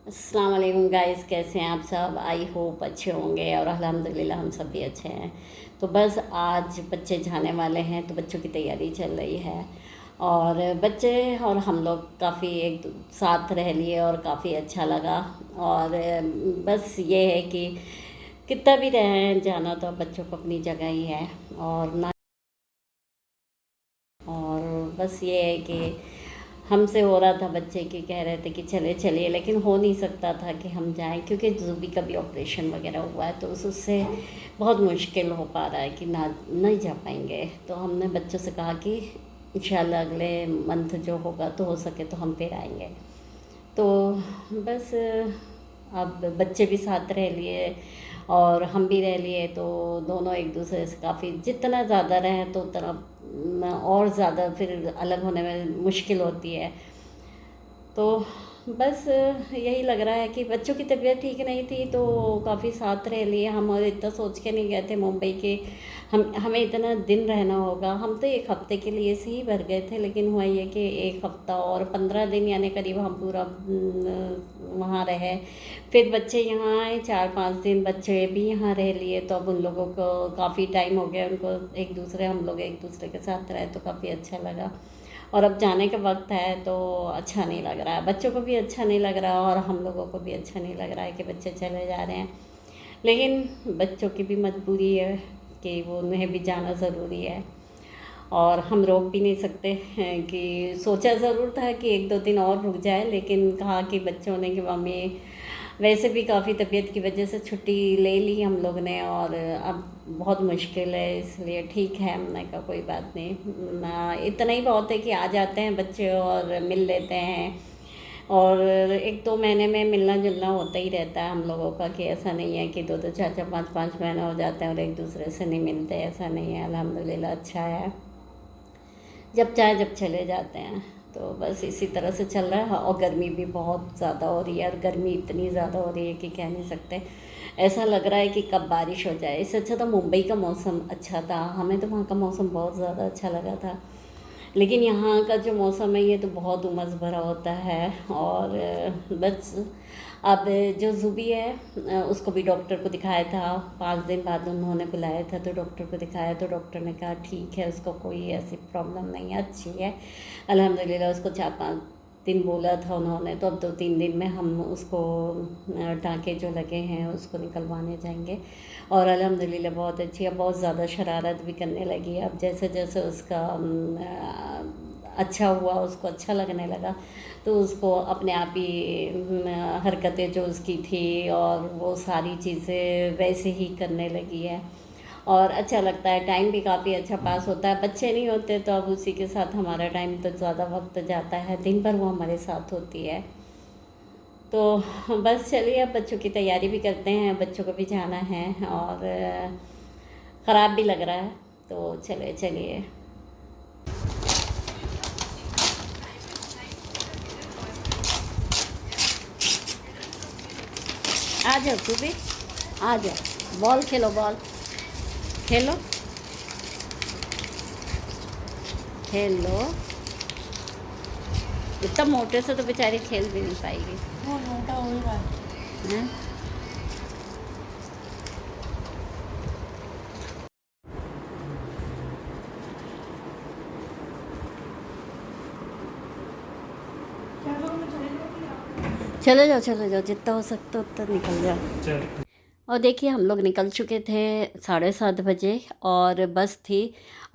अस्सलाम वालेकुम गाइस, कैसे हैं आप सब। आई होप अच्छे होंगे और अल्हम्दुलिल्लाह हम सब भी अच्छे हैं। तो बस आज बच्चे जाने वाले हैं तो बच्चों की तैयारी चल रही है और बच्चे और हम लोग काफ़ी एक साथ रह लिए और काफ़ी अच्छा लगा। और बस ये है कि कितना भी रहें, जाना तो बच्चों को अपनी जगह ही है। और ना और बस ये है कि हमसे हो रहा था, बच्चे की कह रहे थे कि चले चलिए, लेकिन हो नहीं सकता था कि हम जाएं क्योंकि जूबी का भी ऑपरेशन वगैरह हुआ है, तो उससे बहुत मुश्किल हो पा रहा है कि ना नहीं जा पाएंगे। तो हमने बच्चों से कहा कि इंशाल्लाह अगले मंथ जो होगा तो हो सके तो हम फिर आएंगे। तो बस अब बच्चे भी साथ रह लिए और हम भी रह लिए, तो दोनों एक दूसरे से काफ़ी जितना ज़्यादा रहें तो उतना और ज़्यादा फिर अलग होने में मुश्किल होती है। तो बस यही लग रहा है कि बच्चों की तबीयत ठीक नहीं थी तो काफ़ी साथ रह लिए हम, और इतना सोच के नहीं गए थे मुंबई के हमें इतना दिन रहना होगा। हम तो एक हफ़्ते के लिए से ही भर गए थे, लेकिन हुआ ये कि एक हफ़्ता और 15 दिन यानी करीब हम पूरा वहाँ रहे। फिर बच्चे यहाँ आए, 4-5 दिन बच्चे भी यहाँ रह लिए, तो अब उन लोगों को काफ़ी टाइम हो गया, उनको हम लोग एक दूसरे के साथ रहे तो काफ़ी अच्छा लगा। और अब जाने का वक्त है तो अच्छा नहीं लग रहा है, बच्चों को भी अच्छा नहीं लग रहा और हम लोगों को भी अच्छा नहीं लग रहा है कि बच्चे चले जा रहे हैं। लेकिन बच्चों की भी मजबूरी है कि वो उन्हें भी जाना ज़रूरी है और हम रोक भी नहीं सकते हैं। कि सोचा ज़रूर था कि 1-2 दिन और रुक जाए, लेकिन कहा कि बच्चों ने कि मम्मी वैसे भी काफ़ी तबीयत की वजह से छुट्टी ले ली हम लोग ने और अब बहुत मुश्किल है, इसलिए ठीक है हमने कहा कोई बात नहीं ना, इतना ही बहुत है कि आ जाते हैं बच्चे और मिल लेते हैं। और 1-2 महीने में मिलना जुलना होता ही रहता है हम लोगों का, कि ऐसा नहीं है कि 2-2 4-4 5-5 महीने हो जाते हैं और एक दूसरे से नहीं मिलते, ऐसा नहीं है। अल्हम्दुलिल्लाह अच्छा है, जब चाहे जब चले जाते हैं। तो बस इसी तरह से चल रहा है। और गर्मी भी बहुत ज़्यादा हो रही है, और गर्मी इतनी ज़्यादा हो रही है कि कह नहीं सकते। ऐसा लग रहा है कि कब बारिश हो जाए। इससे अच्छा तो मुंबई का मौसम अच्छा था, हमें तो वहाँ का मौसम बहुत ज़्यादा अच्छा लगा था। लेकिन यहाँ का जो मौसम है ये तो बहुत उमस भरा होता है। और बस अब जो ज़ुबी है उसको भी डॉक्टर को दिखाया था, 5 दिन बाद उन्होंने बुलाया था, तो डॉक्टर को दिखाया तो डॉक्टर ने कहा ठीक है, उसको कोई ऐसी प्रॉब्लम नहीं है, अच्छी है अल्हम्दुलिल्लाह। उसको 4-5 दिन बोला था उन्होंने, तो अब 2-3 दिन में हम उसको टाँके जो लगे हैं उसको निकलवाने जाएंगे। और अल्हम्दुलिल्लाह बहुत अच्छी है, बहुत ज़्यादा शरारत भी करने लगी है। अब जैसे जैसे उसका अच्छा हुआ, उसको अच्छा लगने लगा, तो उसको अपने आप ही हरकतें जो उसकी थी और वो सारी चीज़ें वैसे ही करने लगी है। और अच्छा लगता है, टाइम भी काफ़ी अच्छा पास होता है। बच्चे नहीं होते तो अब उसी के साथ हमारा टाइम तो ज़्यादा वक्त जाता है, दिन भर वो हमारे साथ होती है। तो बस चलिए, अब बच्चों की तैयारी भी करते हैं, बच्चों को भी जाना है और ख़राब भी लग रहा है, तो चलिए चलिए। आ जाओ तू भी, आ जाओ, बॉल खेलो, बॉल खेलो, खेलो। इतना मोटे से तो बेचारी खेल भी नहीं पाएगी। वो मोटा हो ही रहा है। हैं? क्या करूँ मैं, चले जाऊँ? चले जाओ, चले जाओ, जितना हो सकता उतना निकल जाओ। चल। और देखिए हम लोग निकल चुके थे 7:30 बजे, और बस थी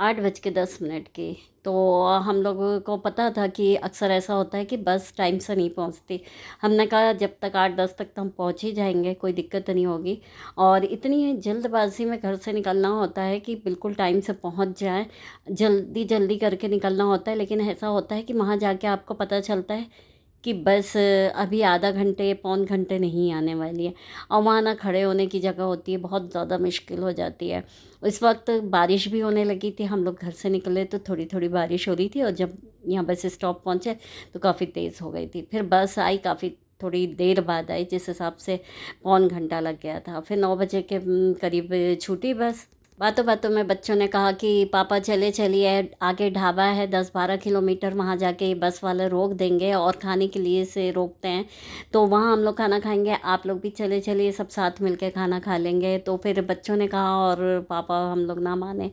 8:10 की। तो हम लोगों को पता था कि अक्सर ऐसा होता है कि बस टाइम से नहीं पहुंचती। हमने कहा जब तक 8-10 तक तो हम पहुंच ही जाएंगे, कोई दिक्कत नहीं होगी। और इतनी जल्दबाजी में घर से निकलना होता है कि बिल्कुल टाइम से पहुंच जाए, जल्दी जल्दी करके निकलना होता है। लेकिन ऐसा होता है कि वहाँ जाके आपको पता चलता है कि बस अभी आधा घंटे पौन घंटे नहीं आने वाली है, और वहाँ ना खड़े होने की जगह होती है, बहुत ज़्यादा मुश्किल हो जाती है। इस वक्त बारिश भी होने लगी थी, हम लोग घर से निकले तो थोड़ी थोड़ी बारिश हो रही थी, और जब यहाँ बस स्टॉप पहुँचे तो काफ़ी तेज़ हो गई थी। फिर बस आई, काफ़ी थोड़ी देर बाद आई, जिस हिसाब से पौन घंटा लग गया था। फिर 9 बजे के करीब छूटी बस। बातों बातों में बच्चों ने कहा कि पापा चलिए आगे ढाबा है 10-12 किलोमीटर, वहाँ जाके बस वाले रोक देंगे और खाने के लिए से रोकते हैं, तो वहाँ हम लोग खाना खाएंगे, आप लोग भी चलिए सब साथ मिलके खाना खा लेंगे। तो फिर बच्चों ने कहा और पापा हम लोग ना माने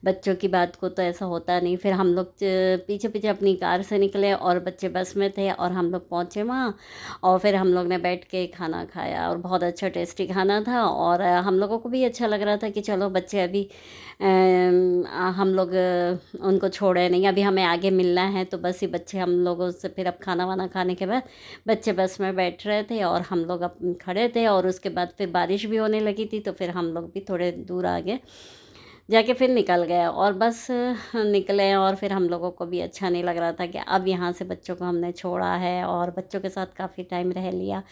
बच्चों की बात को, तो ऐसा होता नहीं। फिर हम लोग पीछे पीछे अपनी कार से निकले और बच्चे बस में थे और हम लोग पहुँचे वहाँ, और फिर हम लोग ने बैठ के खाना खाया और बहुत अच्छा टेस्टी खाना था। और हम लोगों को भी अच्छा लग रहा था कि चलो बच्चे अभी हम लोग उनको छोड़े नहीं, अभी हमें आगे मिलना है, तो बस ये बच्चे हम लोगों से फिर अब खाना वाना खाने के बाद बच्चे बस में बैठ रहे थे और हम लोग अब खड़े थे। और उसके बाद फिर बारिश भी होने लगी थी, तो फिर हम लोग भी थोड़े दूर आगे जाके फिर निकल गए और बस निकले। और फिर हम लोगों को भी अच्छा नहीं लग रहा था कि अब यहाँ से बच्चों को हमने छोड़ा है और बच्चों के साथ काफ़ी टाइम रह लिया,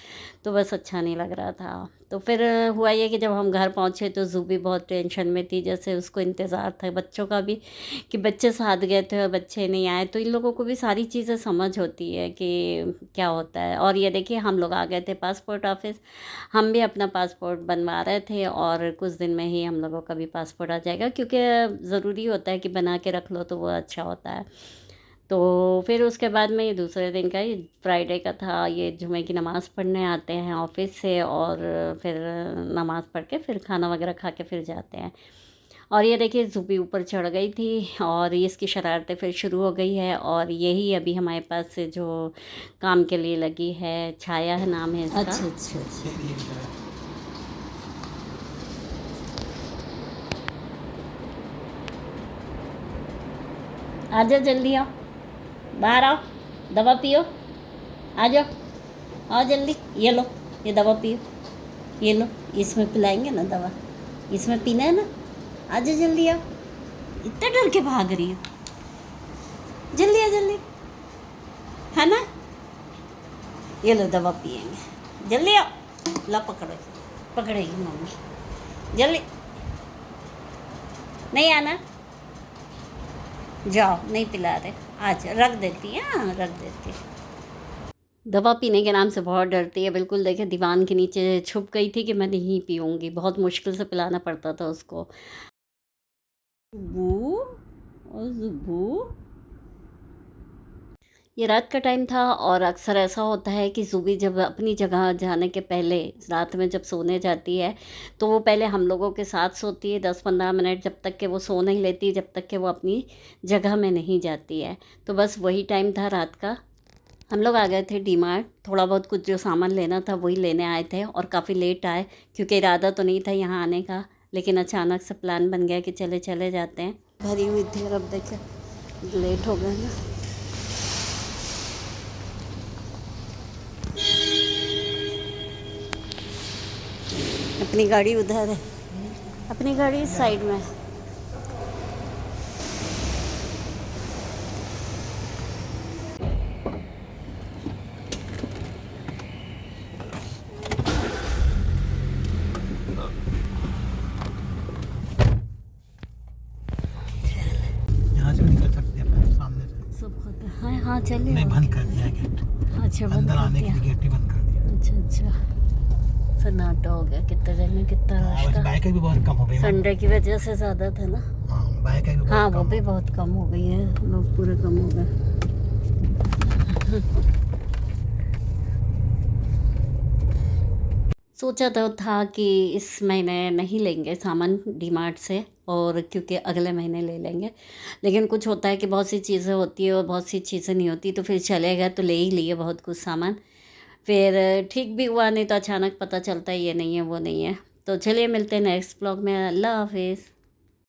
तो बस अच्छा नहीं लग रहा था। तो फिर हुआ ये कि जब हम घर पहुँचे तो ज़ूबी बहुत टेंशन में थी, जैसे उसको इंतज़ार था बच्चों का भी कि बच्चे साथ गए थे और बच्चे नहीं आए। तो इन लोगों को भी सारी चीज़ें समझ होती है कि क्या होता है। और ये देखिए हम लोग आ गए थे पासपोर्ट ऑफिस, हम भी अपना पासपोर्ट बनवा रहे थे और कुछ दिन में ही हम लोगों का भी पासपोर्ट आ जाएगा, क्योंकि ज़रूरी होता है कि बना के रख लो तो वो अच्छा होता है। तो फिर उसके बाद में ये दूसरे दिन का, ये फ्राइडे का था, ये जुमे की नमाज़ पढ़ने आते हैं ऑफिस से और फिर नमाज़ पढ़ के फिर खाना वगैरह खा के फिर जाते हैं। और ये देखिए ज़ुबी ऊपर चढ़ गई थी और ये इसकी शरारतें फिर शुरू हो गई है। और यही अभी हमारे पास से जो काम के लिए लगी है, छाया है नाम है इसका। अच्छा अच्छा अच्छा। आ जाओ जल्दी आओ, बाहर आओ, दवा पियो, आ जाओ, आओ जल्दी, ये लो, ये दवा पियो, ये लो, इसमें पिलाएंगे ना दवा, इसमें पीना है ना, आ जाओ जल्दी आओ। इतना डर के भाग रही हो, जल्दी आ जल्दी, है ना, ये लो दवा पिएंगे, जल्दी आओ, ला पकड़ो, पकड़ेगी मम्मी, जल्दी, नहीं आना, जाओ, नहीं पिला रहे, आज रख देती है, हाँ रख देती है। दवा पीने के नाम से बहुत डरती है, बिल्कुल देखिए दीवान के नीचे छुप गई थी कि मैं नहीं पीऊँगी, बहुत मुश्किल से पिलाना पड़ता था उसको। ज़ुबू और ज़ुबू, ये रात का टाइम था और अक्सर ऐसा होता है कि ज़ुबी जब अपनी जगह जाने के पहले रात में जब सोने जाती है तो वो पहले हम लोगों के साथ सोती है 10-15 मिनट, जब तक कि वो सो नहीं लेती, जब तक कि वो अपनी जगह में नहीं जाती है। तो बस वही टाइम था रात का। हम लोग आ गए थे डीमार्ट, थोड़ा बहुत कुछ जो सामान लेना था वही लेने आए थे और काफ़ी लेट आए, क्योंकि इरादा तो नहीं था यहाँ आने का, लेकिन अचानक से प्लान बन गया कि चले जाते हैं। भरी हुई थी और अब देखे लेट हो गए ना। अपनी गाड़ी उधर है, अपनी गाड़ी इस साइड में है। यहाँ से भी निकल सकते हैं अपन सामने से। सब होता है, हाँ हाँ चलिए। नहीं, बंद कर दिया है गेट। अच्छा बंद अंदर कर आने के दिया। लिए गेट ही बंद कर दिया। अच्छा अच्छा, सन्नाटा हो गया, कितने दिन में कितना रास्ता। बाइकें भी बहुत कम हो गई, संडे की वजह से ज़्यादा था ना। हाँ बाइकें भी हाँ बहुत वो कम भी बहुत कम हो गई है, लोग पूरे कम हो गए। सोचा तो था कि इस महीने नहीं लेंगे सामान डीमार्ट से, और क्योंकि अगले महीने ले लेंगे, लेकिन कुछ होता है कि बहुत सी चीज़ें होती है और बहुत सी चीज़ें नहीं होती, तो फिर चले गए तो ले ही लिए बहुत कुछ सामान। फिर ठीक भी हुआ, नहीं तो अचानक पता चलता है ये नहीं है वो नहीं है। तो चलिए मिलते हैं नेक्स्ट ब्लॉग में, अल्लाह हाफिज़।